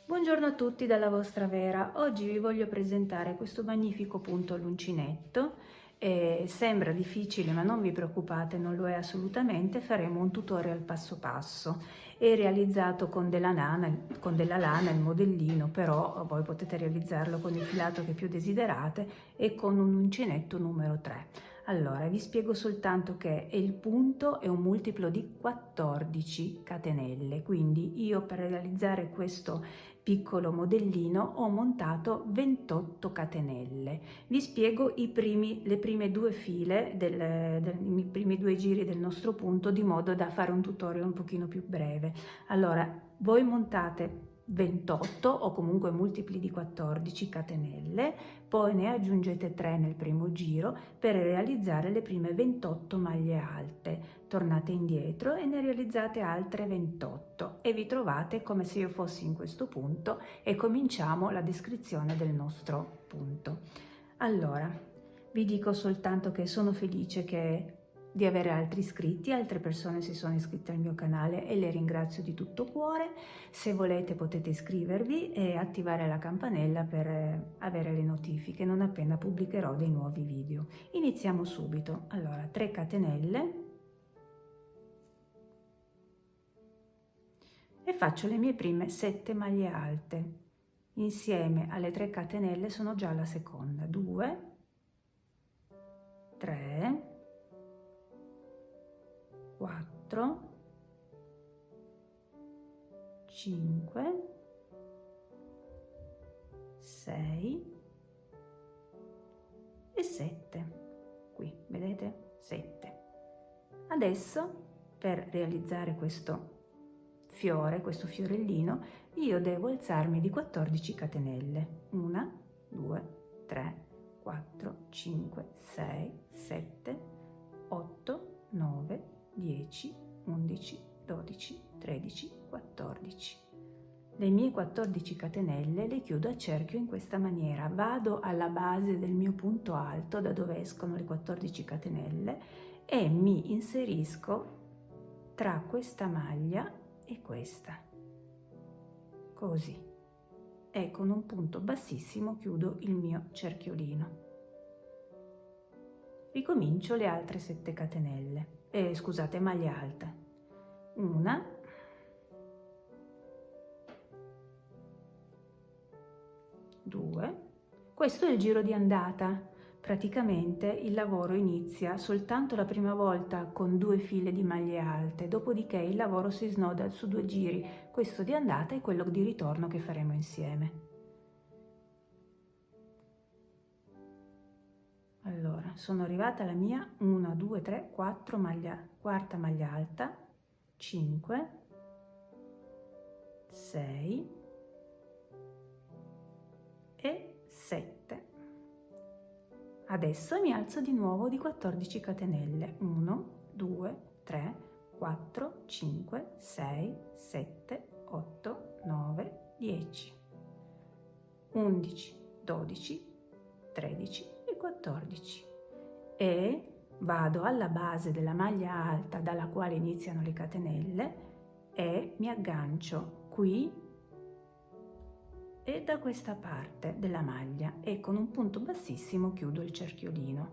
Buongiorno a tutti dalla vostra Vera. Oggi vi voglio presentare questo magnifico punto all'uncinetto. Sembra difficile, ma non vi preoccupate, non lo è assolutamente. Faremo un tutorial passo passo. È realizzato con della lana, il modellino, però voi potete realizzarlo con il filato che più desiderate e con un uncinetto numero 3. Allora, vi spiego soltanto che il punto è un multiplo di 14 catenelle, quindi io per realizzare questo piccolo modellino ho montato 28 catenelle. Vi spiego le prime due file, i primi due giri del nostro punto, di modo da fare un tutorial un pochino più breve. Allora, voi montate 28 o comunque multipli di 14 catenelle, poi ne aggiungete 3 nel primo giro per realizzare le prime 28 maglie alte. Tornate indietro e ne realizzate altre 28 e vi trovate come se io fossi in questo punto e cominciamo la descrizione del nostro punto. Allora, vi dico soltanto che sono felice di avere altri iscritti, altre persone si sono iscritte al mio canale e le ringrazio di tutto cuore. Se volete potete iscrivervi e attivare la campanella per avere le notifiche non appena pubblicherò dei nuovi video. Iniziamo subito. Allora, 3 catenelle e faccio le mie prime 7 maglie alte. Insieme alle 3 catenelle sono già alla seconda. 2, 3, 4, 5, 6 e 7. Qui, vedete? 7. Adesso, per realizzare questo fiorellino, io devo alzarmi di 14 catenelle. 1, 2, 3, 4, 5, 6, 7, 8, 9, 10, 11, 12, 13, 14. Le mie 14 catenelle le chiudo a cerchio in questa maniera. Vado alla base del mio punto alto, da dove escono le 14 catenelle, e mi inserisco tra questa maglia e questa, così, e con un punto bassissimo chiudo il mio cerchiolino. Ricomincio le altre 7 catenelle, scusate, maglia alta. 1, 2, questo è il giro di andata. Praticamente il lavoro inizia soltanto la prima volta con 2 file di maglie alte, dopodiché il lavoro si snoda su 2 giri, questo di andata e quello di ritorno che faremo insieme. Allora, sono arrivata alla mia 1, 2, 3, 4 quarta maglia alta, 5, 6 e 7. Adesso mi alzo di nuovo di 14 catenelle. 1, 2, 3, 4, 5, 6, 7, 8, 9, 10, 11, 12, 13 e 14. E vado alla base della maglia alta dalla quale iniziano le catenelle e mi aggancio qui e da questa parte della maglia e con un punto bassissimo chiudo il cerchiolino.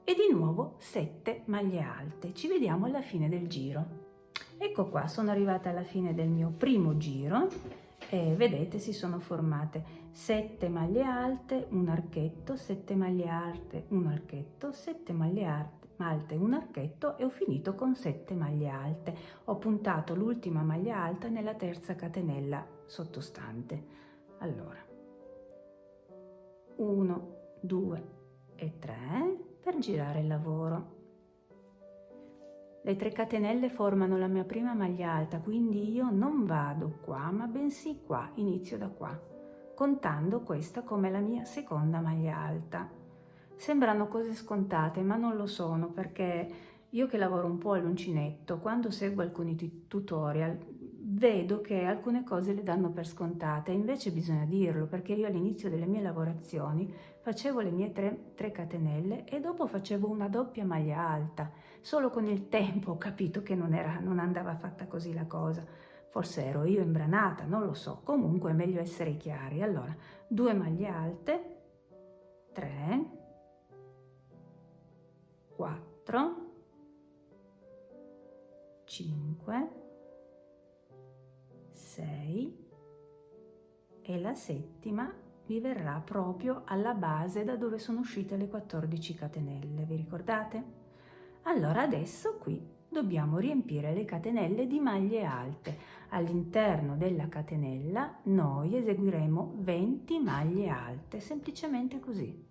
E di nuovo 7 maglie alte. Ci vediamo alla fine del giro. Ecco qua, sono arrivata alla fine del mio primo giro e vedete si sono formate 7 maglie alte, un archetto, 7 maglie alte, un archetto, 7 maglie alte, un archetto e ho finito con 7 maglie alte. Ho puntato l'ultima maglia alta nella terza catenella sottostante. Allora, 1, 2 e 3 per girare il lavoro. Le 3 catenelle formano la mia prima maglia alta, quindi io non vado qua, ma bensì qua, inizio da qua, contando questa come la mia seconda maglia alta. Sembrano cose scontate, ma non lo sono, perché io che lavoro un po' all'uncinetto, quando seguo alcuni tutorial, vedo che alcune cose le danno per scontate, invece bisogna dirlo, perché io all'inizio delle mie lavorazioni facevo le mie 3 catenelle e dopo facevo una doppia maglia alta. Solo con il tempo ho capito che non andava fatta così la cosa. forse ero io imbranata, non lo so, comunque è meglio essere chiari. Allora, 2 maglie alte, 3, 4, 5, 6 e la settima vi verrà proprio alla base da dove sono uscite le 14 catenelle, vi ricordate? Allora adesso qui dobbiamo riempire le catenelle di maglie alte. All'interno della catenella noi eseguiremo 20 maglie alte, semplicemente così.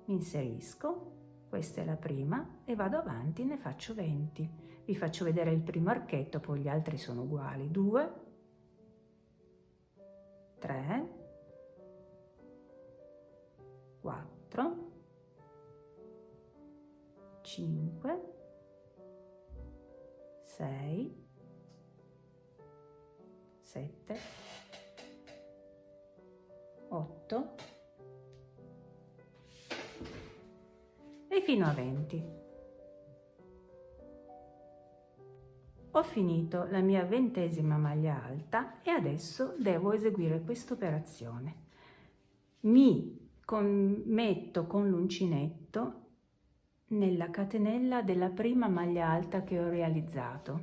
Mi inserisco, questa è la prima, e vado avanti, ne faccio 20. Vi faccio vedere il primo archetto, poi gli altri sono uguali. 2, 3, 4, 5, 6, 7, 8 e fino a 20. Ho finito la mia 20ª maglia alta e adesso devo eseguire questa operazione. Mi metto con l'uncinetto nella catenella della prima maglia alta che ho realizzato.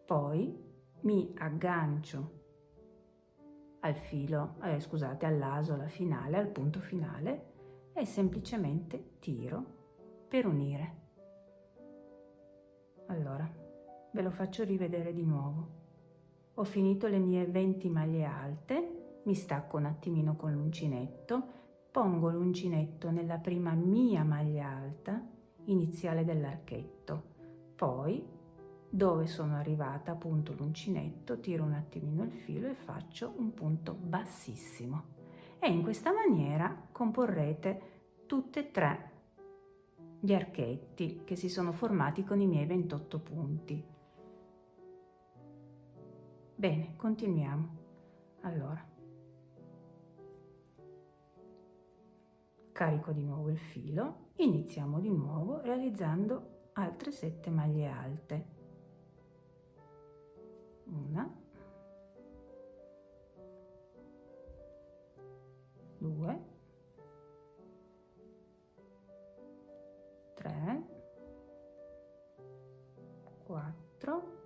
Poi mi aggancio al filo, all'asola finale, al punto finale, e semplicemente tiro per unire. Allora, ve lo faccio rivedere di nuovo. Ho finito le mie 20 maglie alte, mi stacco un attimino con l'uncinetto, pongo l'uncinetto nella prima mia maglia alta iniziale dell'archetto, poi dove sono arrivata appunto l'uncinetto, tiro un attimino il filo e faccio un punto bassissimo, e in questa maniera comporrete tutti e 3 gli archetti che si sono formati con i miei 28 punti. Bene, continuiamo. Allora, carico di nuovo il filo, iniziamo di nuovo realizzando altre 7 maglie alte. 1, 2, 3, 4,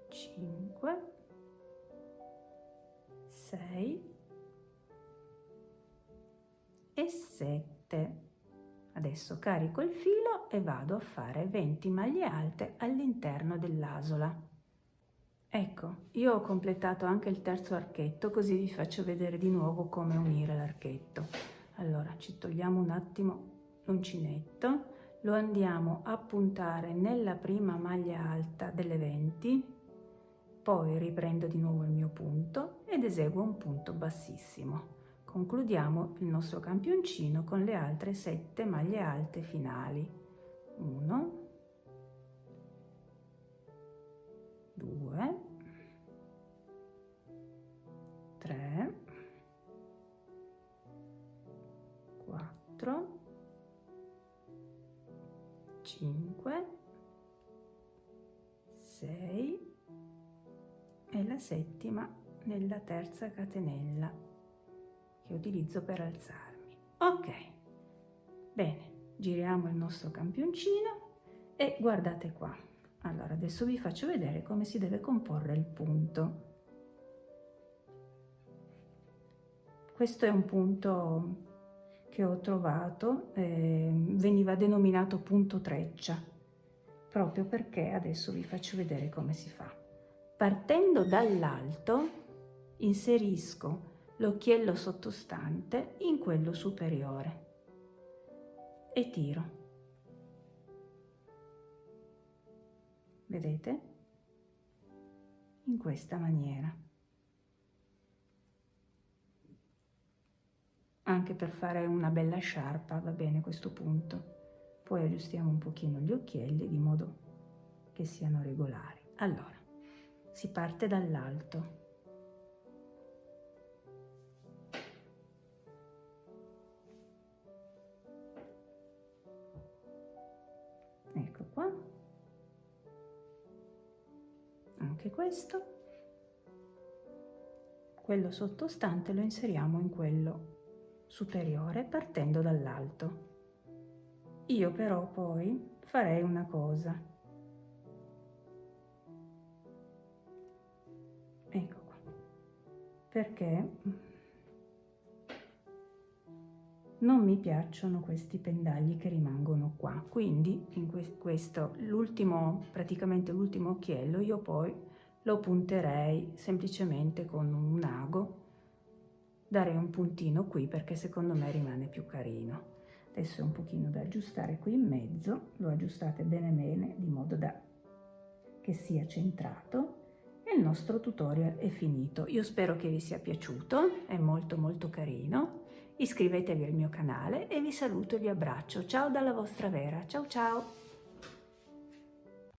5, 6 e 7. Adesso carico il filo e vado a fare 20 maglie alte all'interno dell'asola. Ecco, io ho completato anche il terzo archetto, così vi faccio vedere di nuovo come unire l'archetto. Allora, ci togliamo un attimo l'uncinetto, lo andiamo a puntare nella prima maglia alta delle 20, poi riprendo di nuovo il mio punto ed eseguo un punto bassissimo. Concludiamo il nostro campioncino con le altre 7 maglie alte finali. 1, 2, 3, 4, 5, 6 e la settima nella terza catenella che utilizzo per alzarmi. Ok, bene, giriamo il nostro campioncino e guardate qua. Allora, adesso vi faccio vedere come si deve comporre il punto. Questo è un punto che ho trovato, veniva denominato punto treccia, proprio perché adesso vi faccio vedere come si fa. Partendo dall'alto, inserisco l'occhiello sottostante in quello superiore e tiro. Vedete? In questa maniera. Anche per fare una bella sciarpa va bene questo punto. Poi aggiustiamo un pochino gli occhielli di modo che siano regolari. Allora, si parte dall'alto. Ecco qua. questo, quello sottostante lo inseriamo in quello superiore partendo dall'alto. Io però poi farei una cosa, ecco qua, perché non mi piacciono questi pendagli che rimangono qua, quindi in questo praticamente l'ultimo occhiello io poi lo punterei semplicemente con un ago, darei un puntino qui perché secondo me rimane più carino. Adesso è un pochino da aggiustare qui in mezzo, lo aggiustate bene bene di modo da che sia centrato e il nostro tutorial è finito. Io spero che vi sia piaciuto, è molto molto carino. Iscrivetevi al mio canale e vi saluto e vi abbraccio. Ciao dalla vostra Vera, ciao ciao!